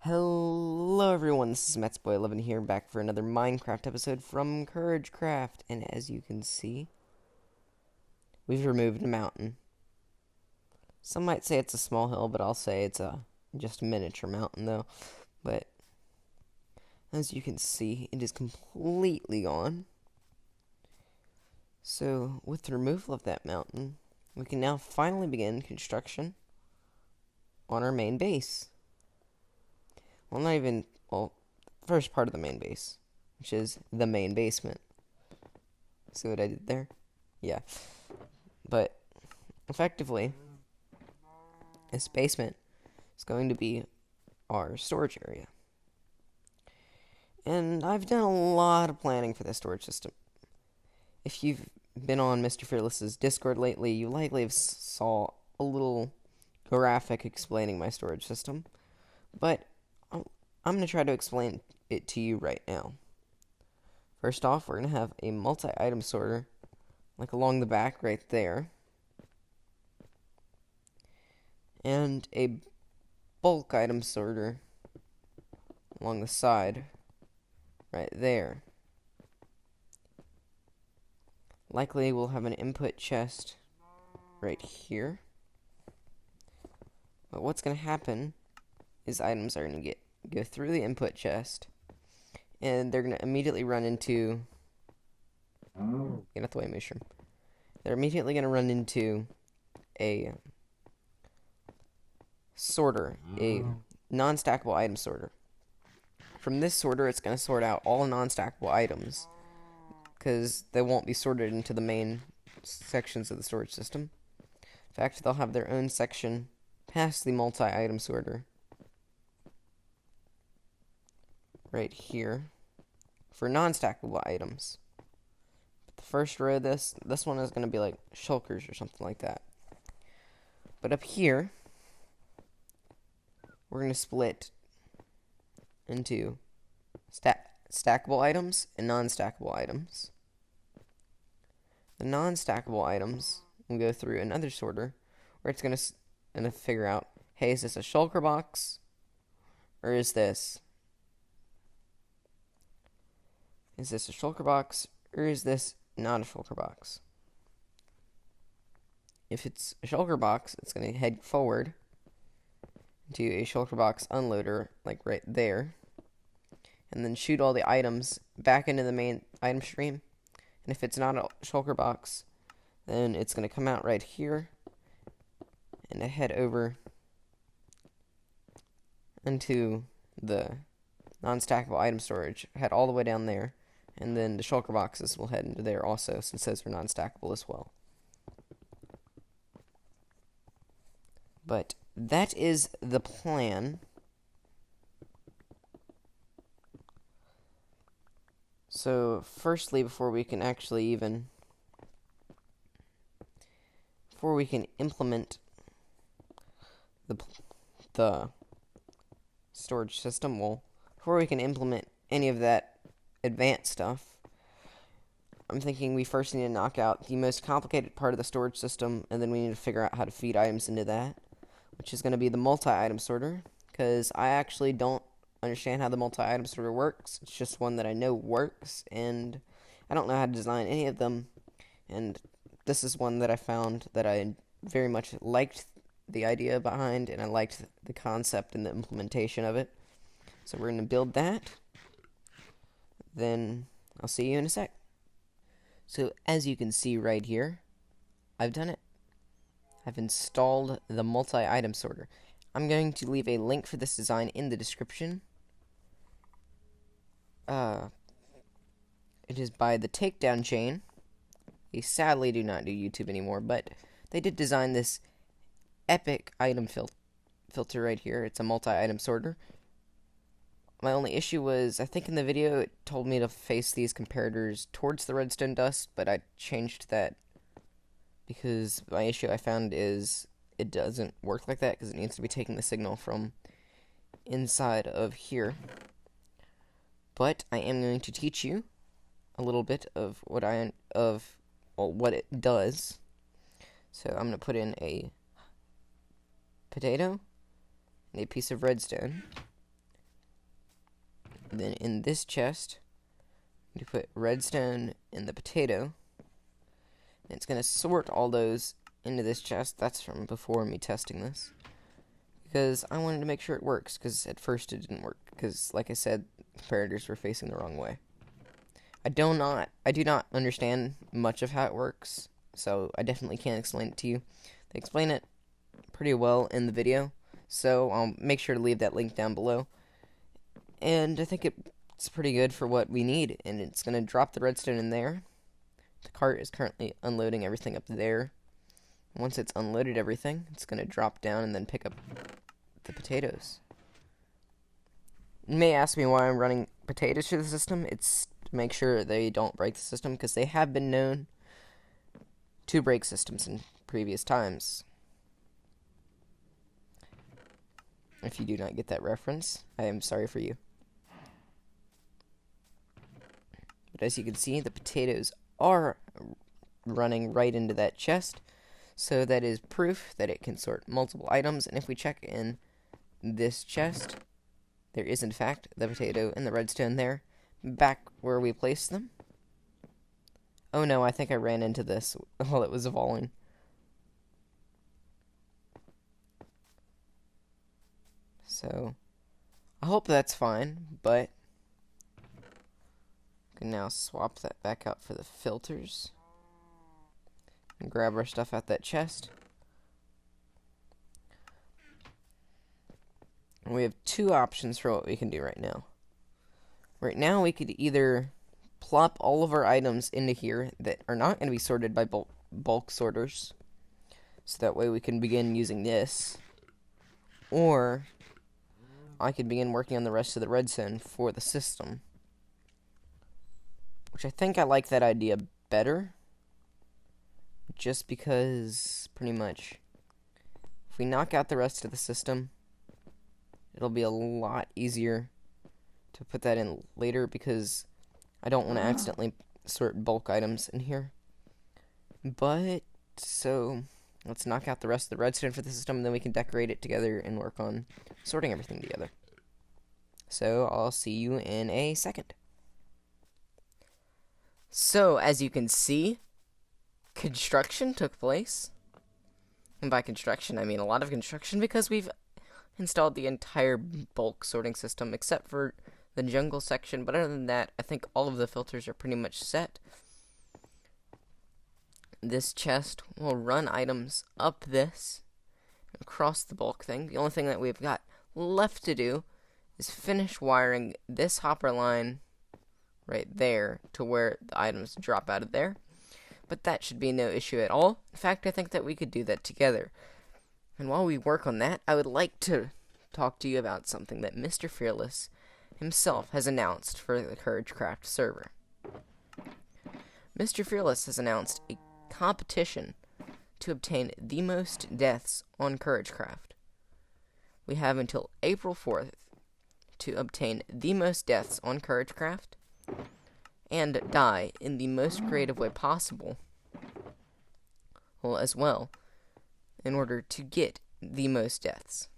Hello everyone, this is Metsboy11 here, back for another Minecraft episode from CourageCraft, and as you can see, we've removed a mountain. Some might say it's a small hill, but I'll say it's just a miniature mountain though. But as you can see, it is completely gone. So with the removal of that mountain, we can now finally begin construction on our main base. Well, first part of the main base, which is the main basement. See what I did there? Yeah. But, effectively, this basement is going to be our storage area. And I've done a lot of planning for this storage system. If you've been on Mr. Fearless's Discord lately, you likely have saw a little graphic explaining my storage system. But I'm going to try to explain it to you right now. First off, we're going to have a multi-item sorter, like along the back right there. And a bulk item sorter along the side, right there. Likely we'll have an input chest right here. But what's going to happen is items are going to go through the input chest, and they're going to immediately run into... Get out the way, mushroom. They're immediately going to run into a sorter, a non-stackable item sorter. From this sorter, it's going to sort out all non-stackable items, because they won't be sorted into the main sections of the storage system. In fact, they'll have their own section past the multi-item sorter, right here, for non-stackable items. The first row of this one is going to be like shulkers or something like that. But up here, we're going to split into stackable items and non-stackable items. The non-stackable items will go through another sorter where it's going to figure out, hey, is this a shulker box or is this a shulker box or is this not a shulker box? If it's a shulker box, it's going to head forward to a shulker box unloader, like right there, and then shoot all the items back into the main item stream. And if it's not a shulker box, then it's going to come out right here and head over into the non-stackable item storage, head all the way down there, and then the shulker boxes will head into there also, since those are non-stackable as well. But that is the plan. So, firstly, before we can implement the storage system, before we can implement any of that advanced stuff, I'm thinking we first need to knock out the most complicated part of the storage system, and then we need to figure out how to feed items into that, which is going to be the multi-item sorter, because I actually don't understand how the multi-item sorter works. It's just one that I know works, and I don't know how to design any of them, and this is one that I found that I very much liked the idea behind, and I liked the concept and the implementation of it. So we're going to build that. Then I'll see you in a sec. So as you can see right here, I've done it. I've installed the multi-item sorter. I'm going to leave a link for this design in the description. It is by the Takedown Chain. They sadly do not do YouTube anymore, but they did design this epic item filter right here. It's a multi-item sorter. My only issue was, I think in the video it told me to face these comparators towards the redstone dust, but I changed that because my issue I found is it doesn't work like that, because it needs to be taking the signal from inside of here. But I am going to teach you a little bit of what it does. So I'm going to put in a potato and a piece of redstone. And then in this chest, you put redstone and the potato. And it's going to sort all those into this chest. That's from before me testing this. Because I wanted to make sure it works, because at first it didn't work. Because, like I said, comparators were facing the wrong way. I do not understand much of how it works, so I definitely can't explain it to you. They explain it pretty well in the video, so I'll make sure to leave that link down below. And I think it's pretty good for what we need, and it's going to drop the redstone in there. The cart is currently unloading everything up there. Once it's unloaded everything, it's going to drop down and then pick up the potatoes. You may ask me why I'm running potatoes through the system. It's to make sure they don't break the system, because they have been known to break systems in previous times. If you do not get that reference, I am sorry for you. But as you can see, the potatoes are running right into that chest, so that is proof that it can sort multiple items. And if we check in this chest, there is in fact the potato and the redstone there, back where we placed them. Oh no, I think I ran into this while it was evolving. So, I hope that's fine, but we can now swap that back out for the filters. And grab our stuff out that chest. And we have two options for what we can do right now. Right now, we could either plop all of our items into here that are not going to be sorted by bulk sorters, so that way we can begin using this, or I could begin working on the rest of the redstone for the system, which I think I like that idea better, just because, pretty much, if we knock out the rest of the system, it'll be a lot easier to put that in later, because I don't want to accidentally sort bulk items in here. But, so, let's knock out the rest of the redstone for the system, and then we can decorate it together and work on sorting everything together. So, I'll see you in a second. So, as you can see, construction took place. And by construction, I mean a lot of construction, because we've installed the entire bulk sorting system, except for the jungle section. But other than that, I think all of the filters are pretty much set. This chest will run items up this, across the bulk thing. The only thing that we've got left to do is finish wiring this hopper line right there to where the items drop out of there. But that should be no issue at all. In fact, I think that we could do that together. And while we work on that, I would like to talk to you about something that Mr. Fearless himself has announced for the CourageCraft server. Mr. Fearless has announced a competition to obtain the most deaths on CourageCraft. We have until April 4th to obtain the most deaths on CourageCraft and die in the most creative way possible, well, as well, in order to get the most deaths.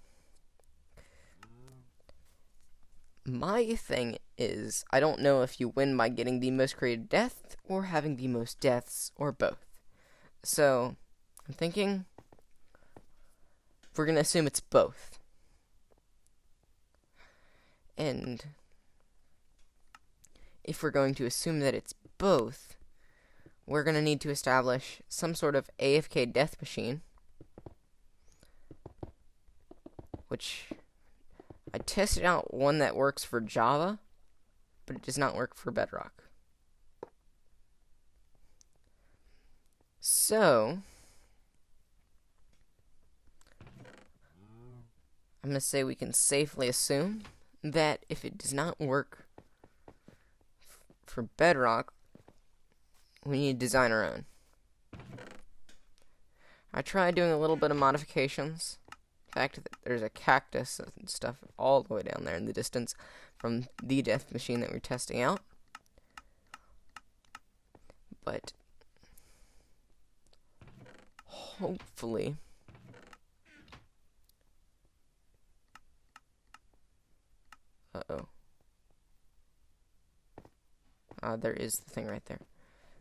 My thing is, I don't know if you win by getting the most creative death or having the most deaths, or both. So, I'm thinking we're going to assume it's both. And if we're going to assume that it's both, we're going to need to establish some sort of AFK death machine, which I tested out one that works for Java, but it does not work for Bedrock. So, I'm going to say we can safely assume that if it does not work for Bedrock, we need to design our own. I tried doing a little bit of modifications. In fact, there's a cactus and stuff all the way down there in the distance from the death machine that we're testing out. But hopefully There is the thing right there.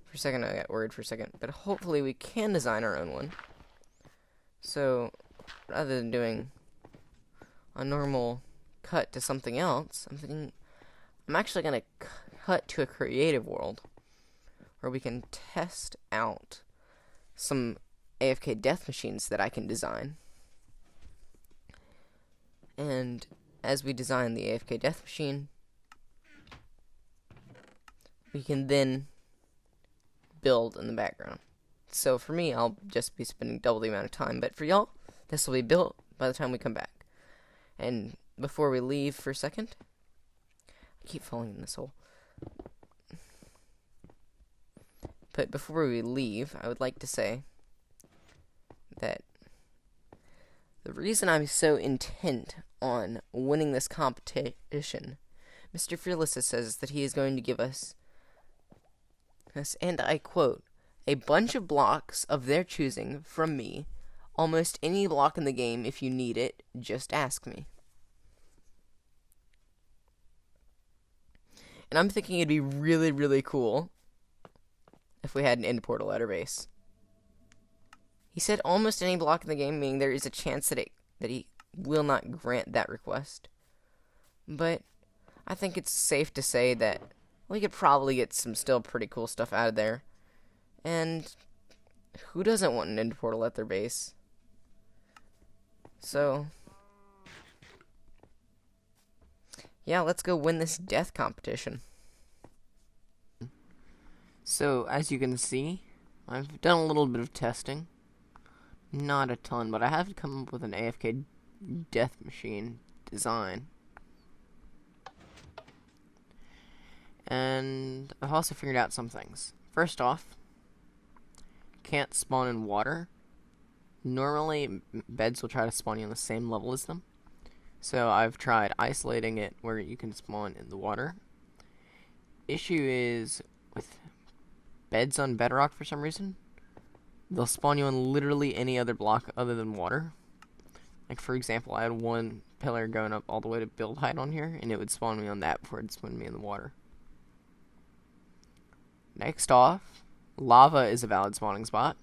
For a second, I got worried for a second. But hopefully we can design our own one. So, rather than doing a normal cut to something else, I'm actually going to cut to a creative world where we can test out some AFK death machines that I can design. And as we design the AFK death machine, we can then build in the background. So for me, I'll just be spending double the amount of time, but for y'all, this will be built by the time we come back. And before we leave for a second, I keep falling in this hole. But before we leave, I would like to say that the reason I'm so intent on winning this competition, Mr. Fearless says that he is going to give us, and I quote, a bunch of blocks of their choosing from me. Almost any block in the game. If you need it, just ask me. And I'm thinking it'd be really, really cool if we had an end portal at our base. He said almost any block in the game, meaning there is a chance that he will not grant that request. But I think it's safe to say that we could probably get some still pretty cool stuff out of there. And who doesn't want an end portal at their base? So, yeah, let's go win this death competition. So, as you can see, I've done a little bit of testing. Not a ton, but I have come up with an AFK death machine design. And I've also figured out some things. First off, can't spawn in water. Normally, beds will try to spawn you on the same level as them. So I've tried isolating it where you can spawn in the water. Issue is with beds on bedrock for some reason. They'll spawn you on literally any other block other than water. Like for example, I had one pillar going up all the way to build height on here, and it would spawn me on that before it'd spawn me in the water. Next off, lava is a valid spawning spot.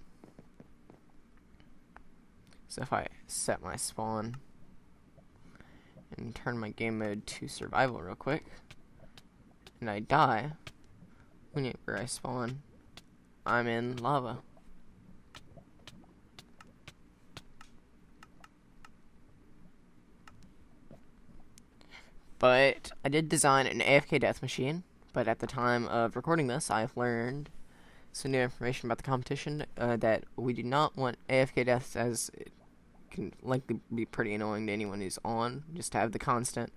So if I set my spawn and turn my game mode to survival real quick, and I die, whenever I spawn, I'm in lava. But I did design an AFK death machine, but at the time of recording this, I've learned some new information about the competition, that we do not want AFK deaths, as it can likely be pretty annoying to anyone who's on, just to have the constant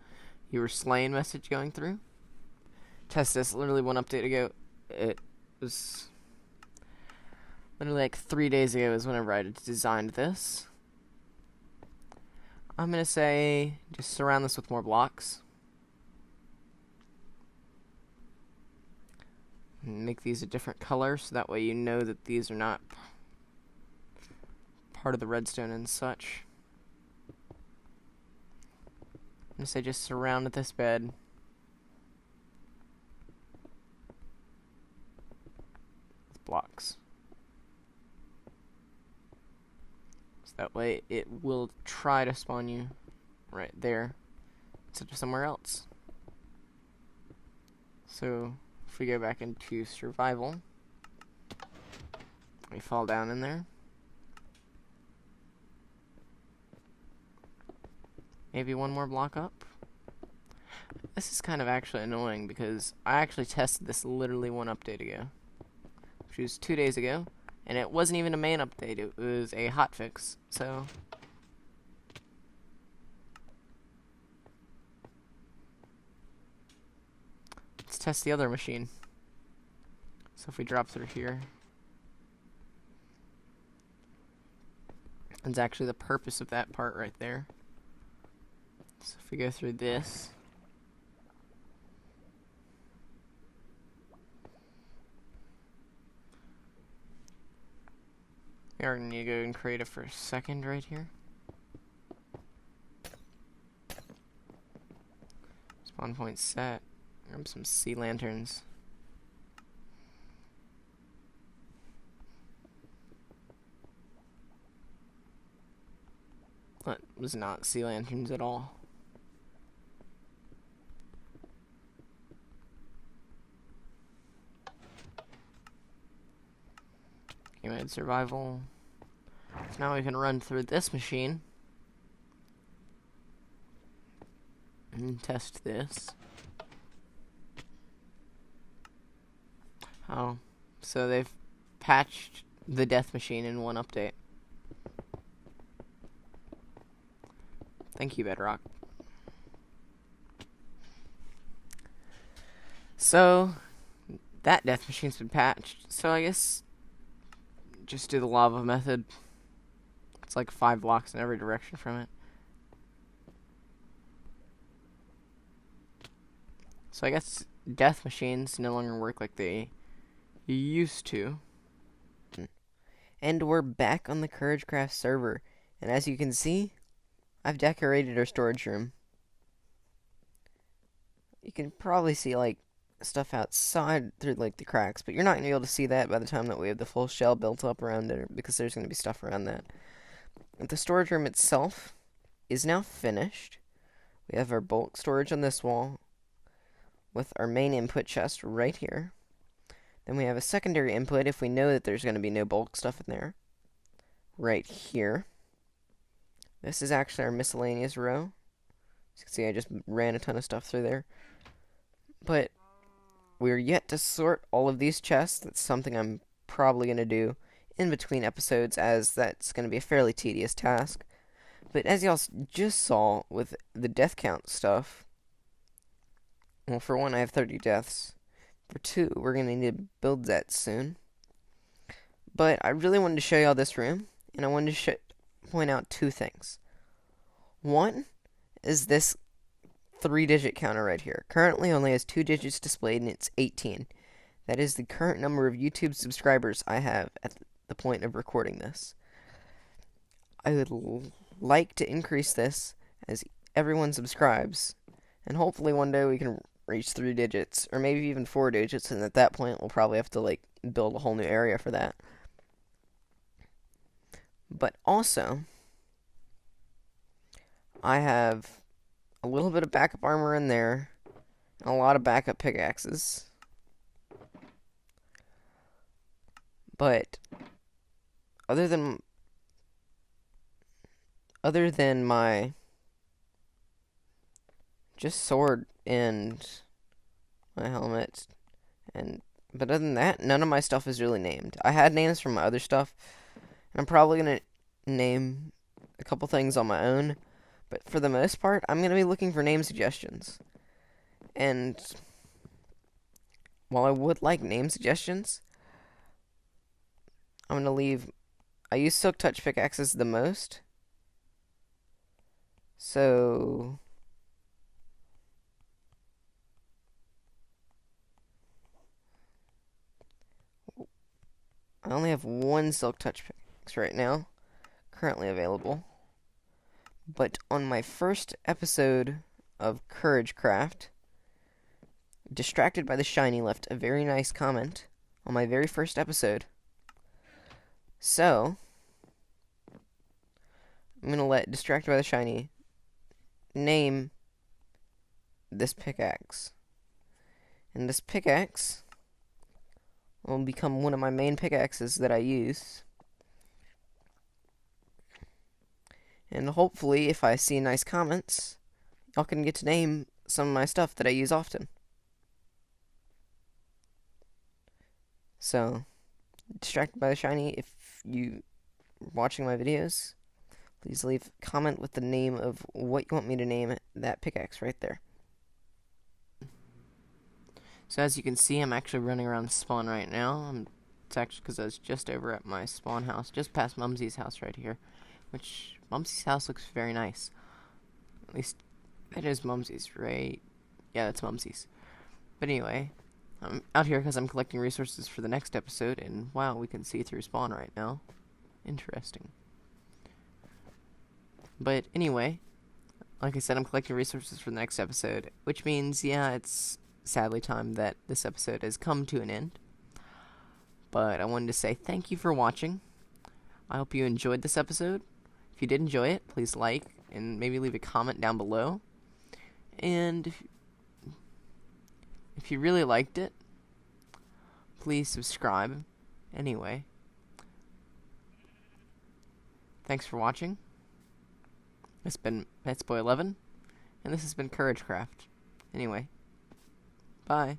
"you were slain" message going through. Test this literally one update ago. It was literally like 3 days ago is whenever I designed this. I'm gonna say just surround this with more blocks. Make these a different color so that way you know that these are not part of the redstone and such. I'm gonna say just surround this bed with blocks. So that way it will try to spawn you right there instead of somewhere else. So if we go back into survival, we fall down in there. Maybe one more block up. This is kind of actually annoying because I actually tested this literally one update ago, which was 2 days ago, and it wasn't even a main update, it was a hotfix. So let's test the other machine. So if we drop through here, it's actually the purpose of that part right there. So if we go through this, we are going to go and create it for a second right here. Spawn point set. Grab some sea lanterns. was not sea lanterns at all. Human survival. So now we can run through this machine and test this. Oh, so they've patched the death machine in one update. Thank you, Bedrock. So, that death machine's been patched. So I guess just do the lava method. It's like 5 blocks in every direction from it. So I guess death machines no longer work like they used to. And we're back on the CourageCraft server. And as you can see, I've decorated our storage room. You can probably see like stuff outside through like the cracks, but you're not going to be able to see that by the time that we have the full shell built up around it, because there's going to be stuff around that. But the storage room itself is now finished. We have our bulk storage on this wall with our main input chest right here. Then we have a secondary input if we know that there's going to be no bulk stuff in there, right here. This is actually our miscellaneous row. As you can see, I just ran a ton of stuff through there. But we're yet to sort all of these chests. That's something I'm probably going to do in between episodes, as that's going to be a fairly tedious task. But as y'all just saw with the death count stuff, well, for one, I have 30 deaths. For two, we're going to need to build that soon. But I really wanted to show y'all this room, and I wanted to point out 2 things. One is this 3-digit counter right here. Currently only has 2 digits displayed, and it's 18. That is the current number of YouTube subscribers I have at the point of recording this. I would like to increase this as everyone subscribes, and hopefully one day we can reach 3 digits, or maybe even 4 digits, and at that point we'll probably have to like build a whole new area for that. But also, I have a little bit of backup armor in there, and a lot of backup pickaxes. But other than my just sword and my helmet, but other than that, none of my stuff is really named. I had names for my other stuff, and I'm probably gonna name a couple things on my own, but for the most part, I'm gonna be looking for name suggestions. And while I would like name suggestions, I'm gonna leave. I use Silk Touch pickaxes the most, so I only have 1 Silk Touch pickaxe right now, currently available. But on my first episode of CourageCraft, Distracted by the Shiny left a very nice comment on my very first episode. So I'm going to let Distracted by the Shiny name this pickaxe. And this pickaxe will become one of my main pickaxes that I use. And hopefully, if I see nice comments, y'all can get to name some of my stuff that I use often. So, Distracted by the Shiny, if you are watching my videos, please leave a comment with the name of what you want me to name that pickaxe right there. So as you can see, I'm actually running around spawn right now. It's actually because I was just over at my spawn house, just past Mumsy's house right here, which Mumsy's house looks very nice. At least that is Mumsy's, right? Yeah, that's Mumsy's. But anyway, I'm out here because I'm collecting resources for the next episode, and wow, we can see through spawn right now. Interesting. But anyway, like I said, I'm collecting resources for the next episode, which means, yeah, it's sadly time that this episode has come to an end. But I wanted to say thank you for watching. I hope you enjoyed this episode. If you did enjoy it, please like and maybe leave a comment down below. And if you really liked it, please subscribe. Anyway, thanks for watching. It's been Petsboy11, and this has been CourageCraft. Anyway, bye.